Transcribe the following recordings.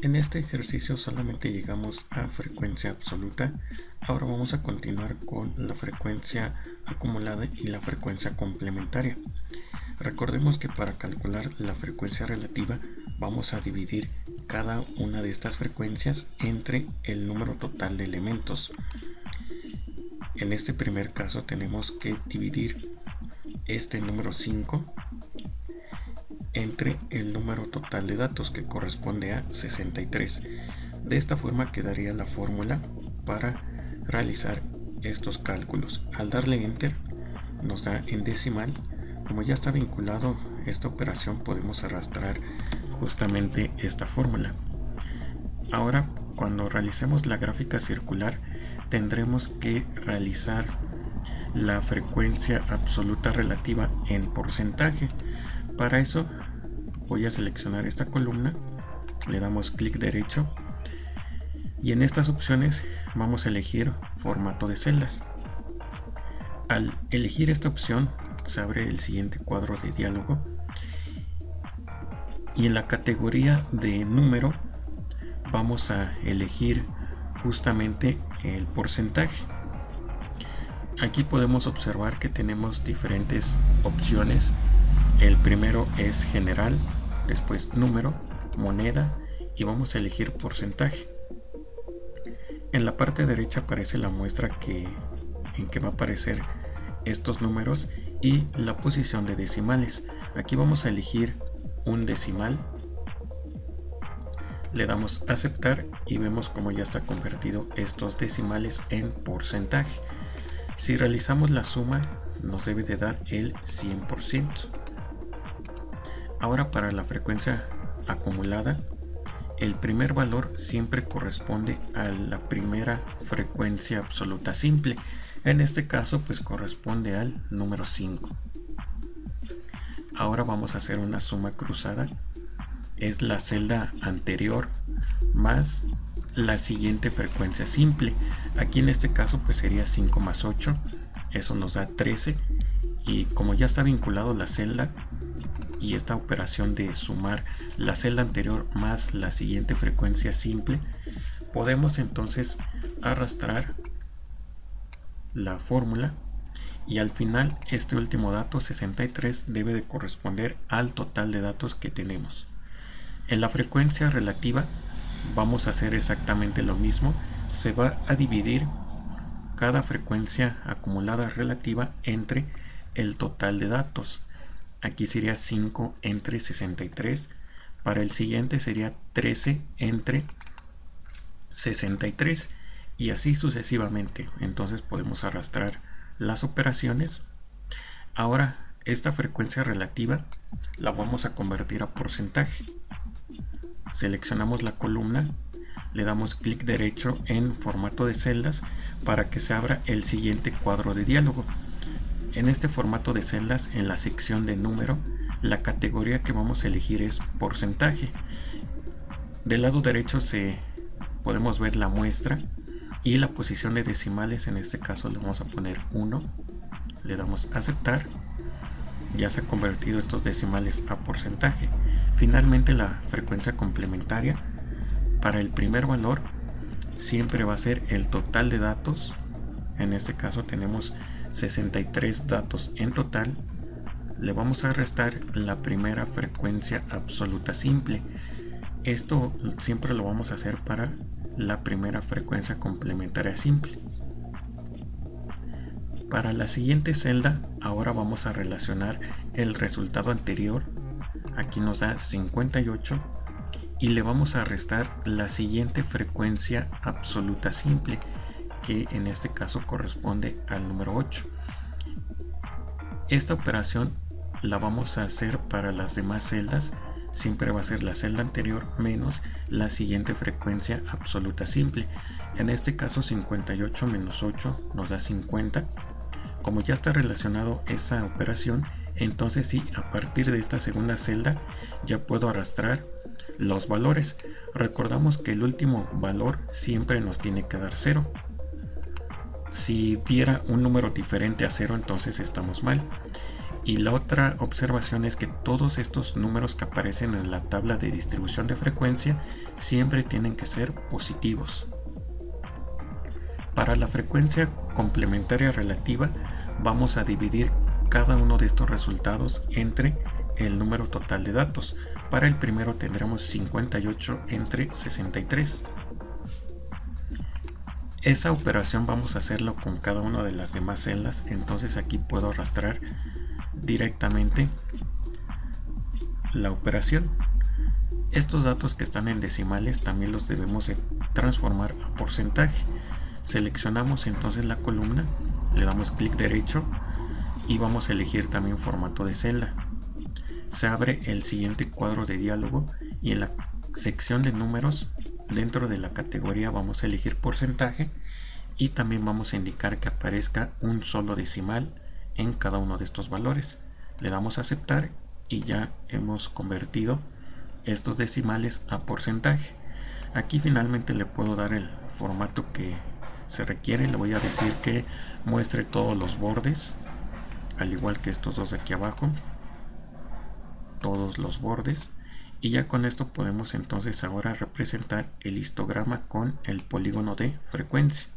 En este ejercicio solamente llegamos a frecuencia absoluta. Ahora vamos a continuar con la frecuencia acumulada y la frecuencia complementaria. Recordemos que para calcular la frecuencia relativa vamos a dividir cada una de estas frecuencias entre el número total de elementos. En este primer caso tenemos que dividir este número 5 entre el número total de datos, que corresponde a 63. De esta forma quedaría la fórmula para realizar estos cálculos. Al darle enter nos da en decimal. Como ya está vinculado esta operación, podemos arrastrar justamente esta fórmula. Ahora, cuando realicemos la gráfica circular, tendremos que realizar la frecuencia absoluta relativa en porcentaje. Para eso voy a seleccionar esta columna, le damos clic derecho y en estas opciones vamos a elegir formato de celdas. Al elegir esta opción se abre el siguiente cuadro de diálogo y en la categoría de número vamos a elegir justamente el porcentaje. Aquí podemos observar que tenemos diferentes opciones. El primero es general, después número, moneda y vamos a elegir porcentaje. En la parte derecha aparece la muestra en que va a aparecer estos números y la posición de decimales. Aquí vamos a elegir un decimal, le damos a aceptar y vemos cómo ya está convertido estos decimales en porcentaje. Si realizamos la suma nos debe de dar el 100%. Ahora, para la frecuencia acumulada, el primer valor siempre corresponde a la primera frecuencia absoluta simple. En este caso pues corresponde al número 5. Ahora vamos a hacer una suma cruzada. Es la celda anterior más la siguiente frecuencia simple. Aquí en este caso pues sería 5 más 8. Eso nos da 13. Y como ya está vinculado la celda y esta operación de sumar la celda anterior más la siguiente frecuencia simple, podemos entonces arrastrar la fórmula y al final este último dato 63 debe de corresponder al total de datos que tenemos. En la frecuencia relativa vamos a hacer exactamente lo mismo. Se va a dividir cada frecuencia acumulada relativa entre el total de datos. Aquí sería 5 entre 63. Para el siguiente sería 13 entre 63 y así sucesivamente. Entonces podemos arrastrar las operaciones. Ahora esta frecuencia relativa la vamos a convertir a porcentaje. Seleccionamos la columna, le damos clic derecho en formato de celdas para que se abra el siguiente cuadro de diálogo. En este formato de celdas, en la sección de número, la categoría que vamos a elegir es porcentaje. Del lado derecho podemos ver la muestra y la posición de decimales. En este caso le vamos a poner 1, le damos a aceptar. Ya se han convertido estos decimales a porcentaje. Finalmente, la frecuencia complementaria, para el primer valor siempre va a ser el total de datos. En este caso tenemos 63 datos en total. Le vamos a restar la primera frecuencia absoluta simple. Esto siempre lo vamos a hacer para la primera frecuencia complementaria simple. Para la siguiente celda, ahora vamos a relacionar el resultado anterior. Aquí nos da 58 y le vamos a restar la siguiente frecuencia absoluta simple, que en este caso corresponde al número 8. Esta operación la vamos a hacer para las demás celdas. Siempre va a ser la celda anterior menos la siguiente frecuencia absoluta simple. En este caso 58 menos 8 nos da 50. Como ya está relacionado esa operación, entonces sí, a partir de esta segunda celda ya puedo arrastrar los valores. Recordamos que el último valor siempre nos tiene que dar 0. Si diera un número diferente a 0, entonces estamos mal. Y la otra observación es que todos estos números que aparecen en la tabla de distribución de frecuencia siempre tienen que ser positivos. Para la frecuencia complementaria relativa vamos a dividir cada uno de estos resultados entre el número total de datos. Para el primero tendremos 58 entre 63. Esa operación vamos a hacerlo con cada una de las demás celdas, entonces aquí puedo arrastrar directamente la operación. Estos datos que están en decimales también los debemos de transformar a porcentaje. Seleccionamos entonces la columna, le damos clic derecho y vamos a elegir también formato de celda. Se abre el siguiente cuadro de diálogo y en la sección de números, dentro de la categoría, vamos a elegir porcentaje y también vamos a indicar que aparezca un solo decimal en cada uno de estos valores. Le damos a aceptar y ya hemos convertido estos decimales a porcentaje. Aquí finalmente le puedo dar el formato que se requiere. Le voy a decir que muestre todos los bordes, al igual que estos dos de aquí abajo, todos los bordes, y ya con esto podemos entonces ahora representar el histograma con el polígono de frecuencia.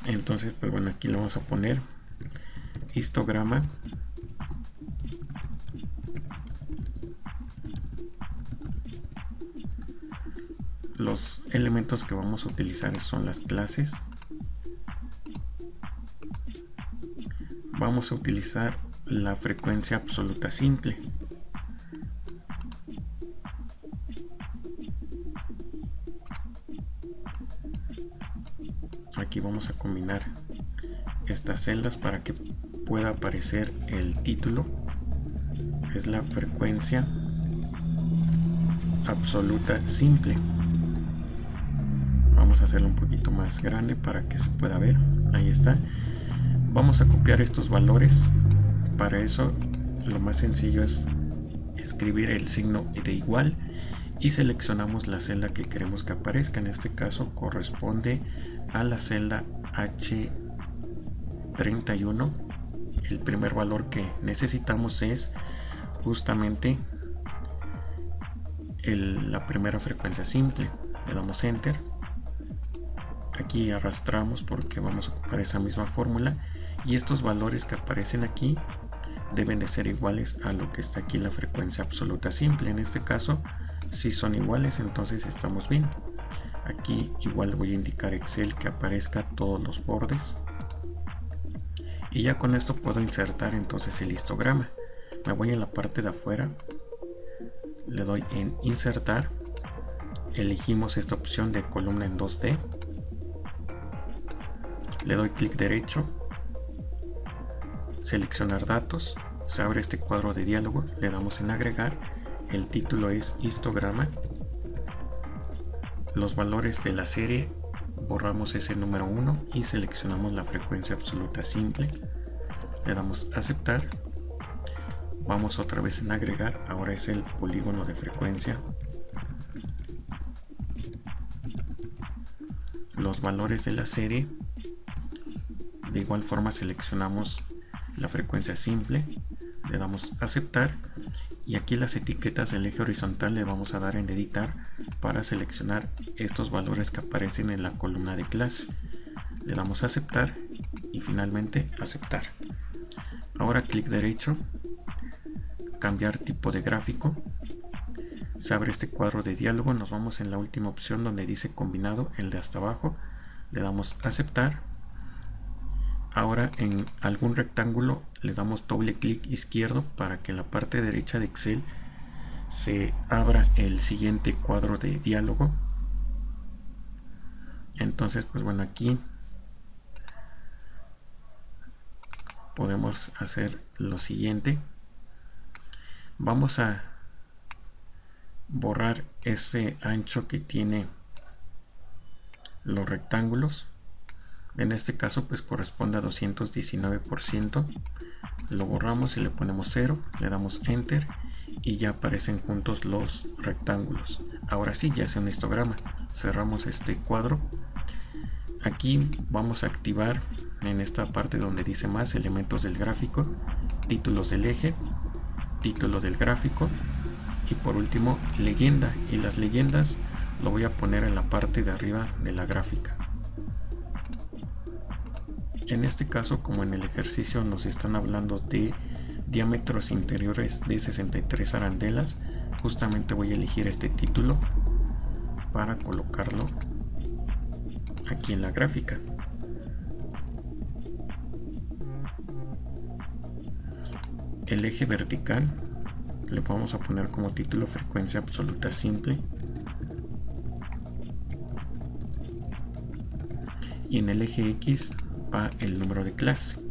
Entonces pues bueno, aquí le vamos a poner histograma los elementos que vamos a utilizar son las clases. Vamos a utilizar la frecuencia absoluta simple. Aquí vamos a combinar estas celdas para que pueda aparecer el título. Es la frecuencia absoluta simple. Vamos a hacerlo un poquito más grande para que se pueda ver. Ahí está. Vamos a copiar estos valores. Para eso lo más sencillo es escribir el signo de igual y seleccionamos la celda que queremos que aparezca. En este caso corresponde a la celda H31. El primer valor que necesitamos es justamente la primera frecuencia simple. Le damos enter. Aquí arrastramos porque vamos a ocupar esa misma fórmula y estos valores que aparecen aquí deben de ser iguales a lo que está aquí, la frecuencia absoluta simple. En este caso si son iguales, entonces estamos bien. Aquí igual voy a indicar Excel que aparezca todos los bordes y ya con esto puedo insertar entonces el histograma. Me voy en la parte de afuera, le doy en insertar, elegimos esta opción de columna en 2D, le doy clic derecho, seleccionar datos, se abre este cuadro de diálogo, le damos en agregar, el título es histograma, los valores de la serie, borramos ese número 1 y seleccionamos la frecuencia absoluta simple, le damos aceptar, vamos otra vez en agregar, ahora es el polígono de frecuencia, los valores de la serie, de igual forma seleccionamos la frecuencia simple, le damos aceptar y aquí las etiquetas del eje horizontal le vamos a dar en editar para seleccionar estos valores que aparecen en la columna de clase. Le damos a aceptar y finalmente aceptar. Ahora clic derecho, cambiar tipo de gráfico, se abre este cuadro de diálogo, nos vamos en la última opción donde dice combinado, el de hasta abajo, le damos a aceptar. Ahora en algún rectángulo le damos doble clic izquierdo para que en la parte derecha de Excel se abra el siguiente cuadro de diálogo. Entonces pues bueno, aquí podemos hacer lo siguiente. Vamos a borrar ese ancho que tiene los rectángulos. En este caso pues corresponde a 219%. Lo borramos y le ponemos 0, le damos enter y ya aparecen juntos los rectángulos. Ahora sí, ya es un histograma. Cerramos este cuadro. Aquí vamos a activar en esta parte donde dice más elementos del gráfico, títulos del eje, título del gráfico y por último leyenda, y las leyendas lo voy a poner en la parte de arriba de la gráfica. En este caso, como en el ejercicio nos están hablando de diámetros interiores de 63 arandelas, justamente voy a elegir este título para colocarlo aquí en la gráfica. El eje vertical le vamos a poner como título frecuencia absoluta simple, y en el eje X va el número de clase.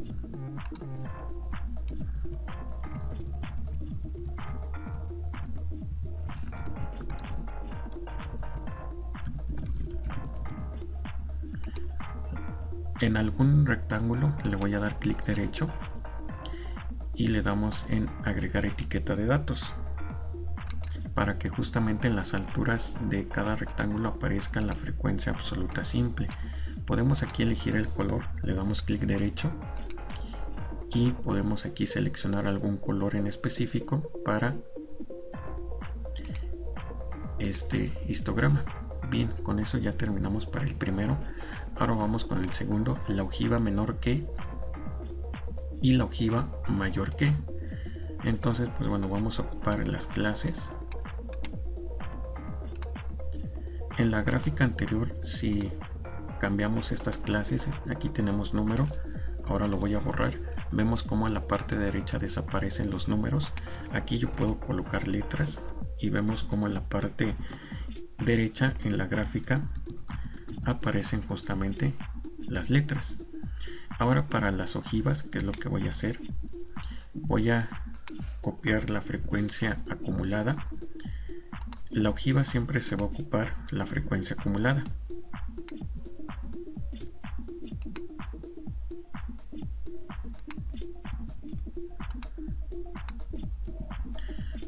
En algún rectángulo le voy a dar clic derecho y le damos en agregar etiqueta de datos para que justamente en las alturas de cada rectángulo aparezca la frecuencia absoluta simple. Podemos aquí elegir el color, le damos clic derecho y podemos aquí seleccionar algún color en específico para este histograma. Bien, con eso ya terminamos para el primero. Ahora vamos con el segundo, la ojiva menor que y la ojiva mayor que. Entonces, pues bueno, vamos a ocupar las clases. En la gráfica anterior, si cambiamos estas clases, aquí tenemos número, ahora lo voy a borrar. Vemos cómo en la parte derecha desaparecen los números. Aquí yo puedo colocar letras y vemos cómo en la parte derecha en la gráfica aparecen justamente las letras. Ahora para las ojivas, ¿qué es lo que voy a hacer? Voy a copiar la frecuencia acumulada. La ojiva siempre se va a ocupar la frecuencia acumulada.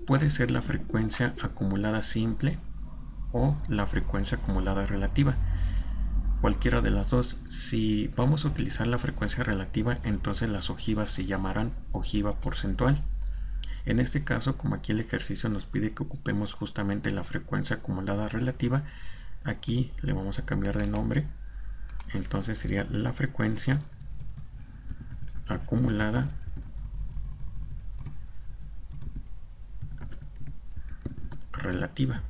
Puede ser la frecuencia acumulada simple o la frecuencia acumulada relativa. Cualquiera de las dos. Si vamos a utilizar la frecuencia relativa, entonces las ojivas se llamarán ojiva porcentual. En este caso, como aquí el ejercicio nos pide que ocupemos justamente la frecuencia acumulada relativa, aquí le vamos a cambiar de nombre. Entonces sería la frecuencia acumulada relativa.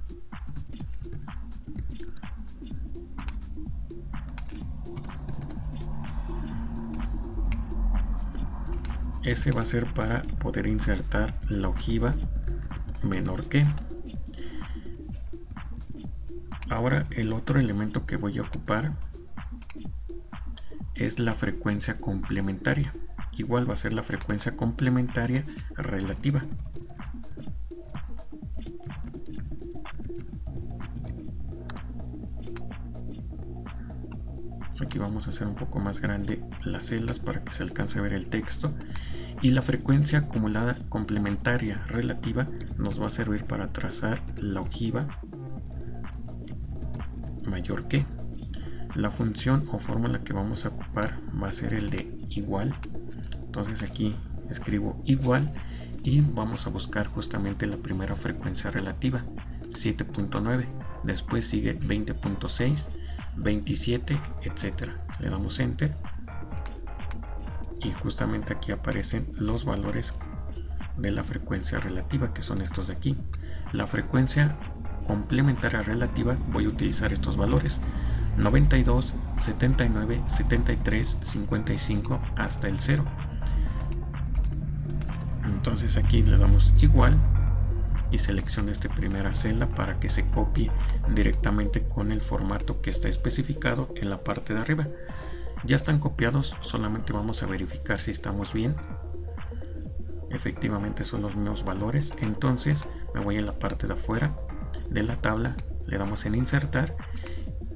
Ese va a ser para poder insertar la ojiva menor que. Ahora el otro elemento que voy a ocupar es la frecuencia complementaria. Igual va a ser la frecuencia complementaria relativa. Aquí vamos a hacer un poco más grande las celdas para que se alcance a ver el texto. Y la frecuencia acumulada complementaria relativa nos va a servir para trazar la ojiva mayor que. La función o fórmula que vamos a ocupar va a ser el de igual. Entonces aquí escribo igual y vamos a buscar justamente la primera frecuencia relativa, 7.9. Después sigue 20.6, 27, etcétera. Le damos enter y justamente aquí aparecen los valores de la frecuencia relativa, que son estos de aquí. La frecuencia complementaria relativa, voy a utilizar estos valores: 92, 79, 73, 55 hasta el 0. Entonces aquí le damos igual y selecciono esta primera celda para que se copie directamente con el formato que está especificado en la parte de arriba. Ya están copiados, solamente vamos a verificar si estamos bien. Efectivamente son los mismos valores. Entonces me voy a la parte de afuera de la tabla, le damos en insertar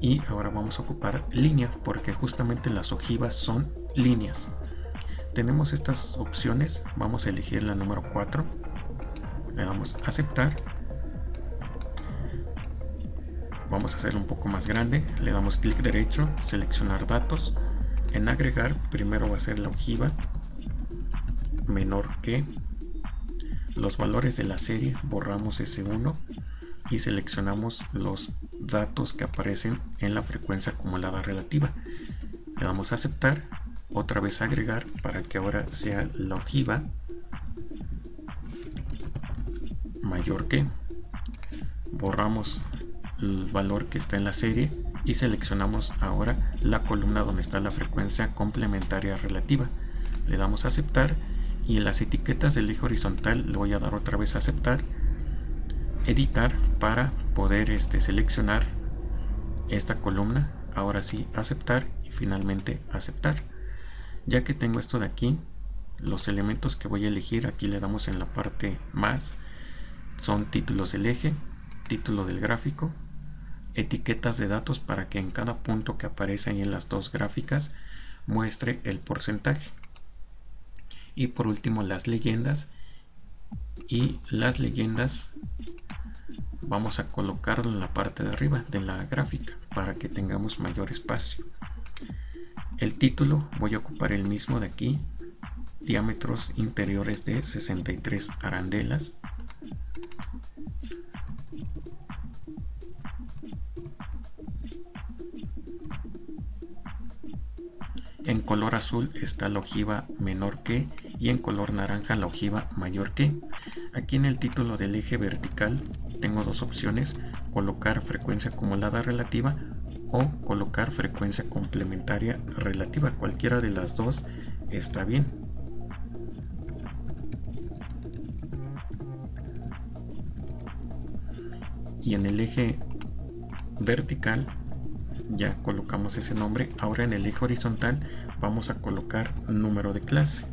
y ahora vamos a ocupar línea, porque justamente las ojivas son líneas. Tenemos estas opciones, vamos a elegir la número 4, le damos a aceptar, vamos a hacerlo un poco más grande, le damos clic derecho, seleccionar datos, En agregar, primero va a ser la ojiva menor que los valores de la serie, borramos ese 1 y seleccionamos los datos que aparecen en la frecuencia acumulada relativa. Le damos a aceptar, otra vez agregar para que ahora sea la ojiva mayor que. Borramos el valor que está en la serie y seleccionamos ahora la columna donde está la frecuencia complementaria relativa. Le damos a aceptar y en las etiquetas del eje horizontal le voy a dar otra vez a aceptar, editar para poder seleccionar esta columna. Ahora sí aceptar y finalmente aceptar. Ya que tengo esto de aquí, los elementos que voy a elegir, aquí le damos en la parte más, son títulos del eje, título del gráfico, etiquetas de datos para que en cada punto que aparece ahí en las dos gráficas muestre el porcentaje. Y por último las leyendas, y las leyendas vamos a colocarlo en la parte de arriba de la gráfica para que tengamos mayor espacio. El título voy a ocupar el mismo de aquí, diámetros interiores de 63 arandelas. En color azul está la ojiva menor que y en color naranja la ojiva mayor que. Aquí en el título del eje vertical tengo dos opciones: colocar frecuencia acumulada relativa o colocar frecuencia complementaria relativa. Cualquiera de las dos está bien. Y en el eje vertical ya colocamos ese nombre. Ahora en el eje horizontal vamos a colocar número de clase.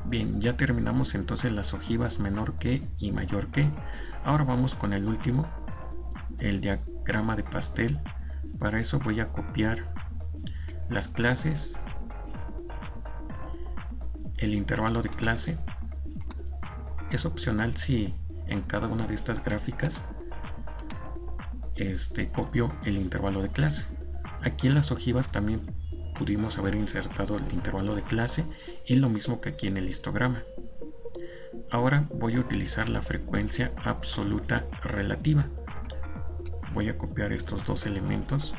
Bien, ya terminamos entonces las ojivas menor que y mayor que. Ahora vamos con el último, el diagrama de pastel. Para eso voy a copiar las clases, el intervalo de clase. Es opcional si en cada una de estas gráficas copio el intervalo de clase. Aquí en las ojivas también pudimos haber insertado el intervalo de clase y lo mismo que aquí en el histograma. Ahora voy a utilizar la frecuencia absoluta relativa. Voy a copiar estos dos elementos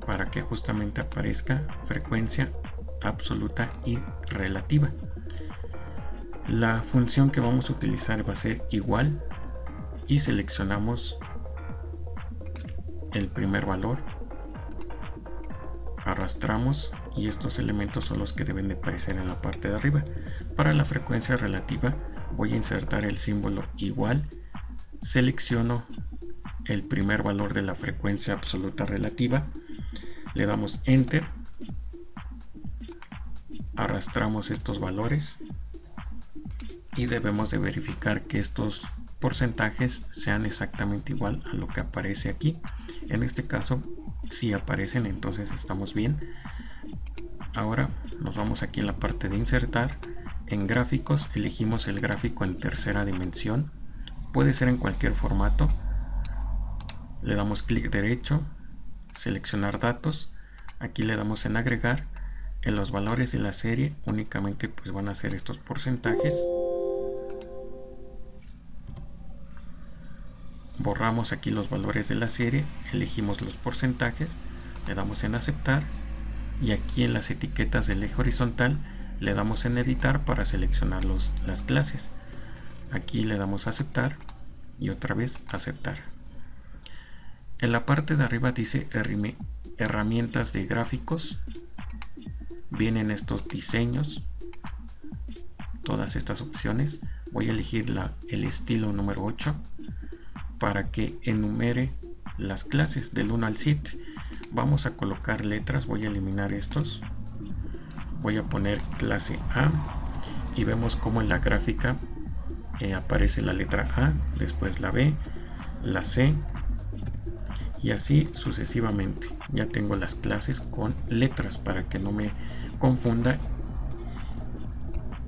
para que justamente aparezca frecuencia absoluta y relativa. La función que vamos a utilizar va a ser igual y seleccionamos el primer valor, arrastramos y estos elementos son los que deben de aparecer en la parte de arriba. Para la frecuencia relativa voy a insertar el símbolo igual, selecciono el primer valor de la frecuencia absoluta relativa, le damos enter, arrastramos estos valores y debemos de verificar que estos porcentajes sean exactamente igual a lo que aparece aquí. En este caso, si aparecen, entonces estamos bien. Ahora nos vamos aquí en la parte de insertar. En gráficos elegimos el gráfico en tercera dimensión, puede ser en cualquier formato. Le damos clic derecho, seleccionar datos, aquí le damos en agregar. En los valores de la serie únicamente pues van a ser estos porcentajes. Borramos aquí los valores de la serie, elegimos los porcentajes, le damos en aceptar y aquí en las etiquetas del eje horizontal le damos en editar para seleccionar las clases. Aquí le damos a aceptar y otra vez aceptar. En la parte de arriba dice herramientas de gráficos. Vienen estos diseños, todas estas opciones. Voy a elegir el estilo número 8 para que enumere las clases del 1 al 7. Vamos a colocar letras, voy a eliminar estos. Voy a poner clase A y vemos como en la gráfica aparece la letra A, después la B, la C y así sucesivamente. Ya tengo las clases con letras para que no me confunda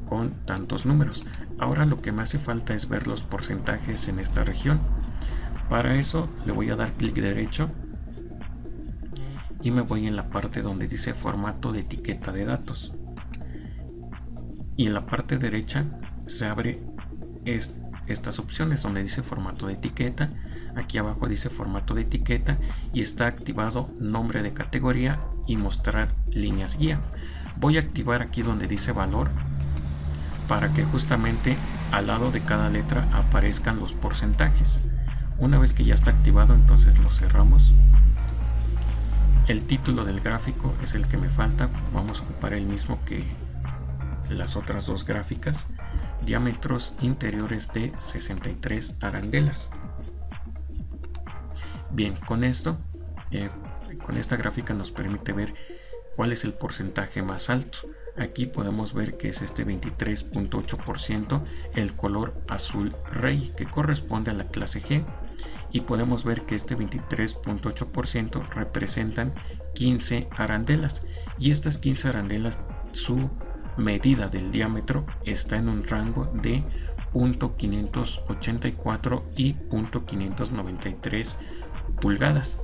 con tantos números. Ahora lo que me hace falta es ver los porcentajes en esta región. Para eso le voy a dar clic derecho y me voy en la parte donde dice formato de etiqueta de datos. Y en la parte derecha se abre estas opciones donde dice formato de etiqueta. Aquí abajo dice formato de etiqueta y está activado nombre de categoría y mostrar líneas guía. Voy a activar aquí donde dice valor para que justamente al lado de cada letra aparezcan los porcentajes. Una vez que ya está activado, entonces lo cerramos. El título del gráfico es el que me falta. Vamos a ocupar el mismo que las otras dos gráficas. Diámetros interiores de 63 arandelas. Bien, con esto, con esta gráfica nos permite ver cuál es el porcentaje más alto. Aquí podemos ver que es este 23.8%, el color azul rey, que corresponde a la clase G. Y podemos ver que este 23.8% representan 15 arandelas. Y estas 15 arandelas, su medida del diámetro está en un rango de 0.584 y 0.593 pulgadas.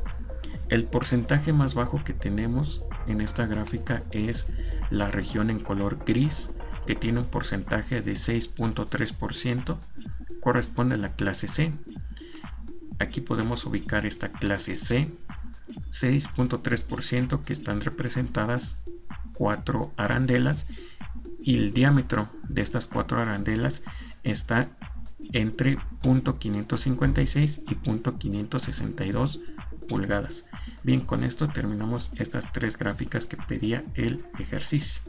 El porcentaje más bajo que tenemos en esta gráfica es la región en color gris, que tiene un porcentaje de 6.3%, corresponde a la clase C. Aquí podemos ubicar esta clase C, 6.3%, que están representadas 4 arandelas, y el diámetro de estas 4 arandelas está entre 0.556 y 0.562 pulgadas. Bien, con esto terminamos estas tres gráficas que pedía el ejercicio.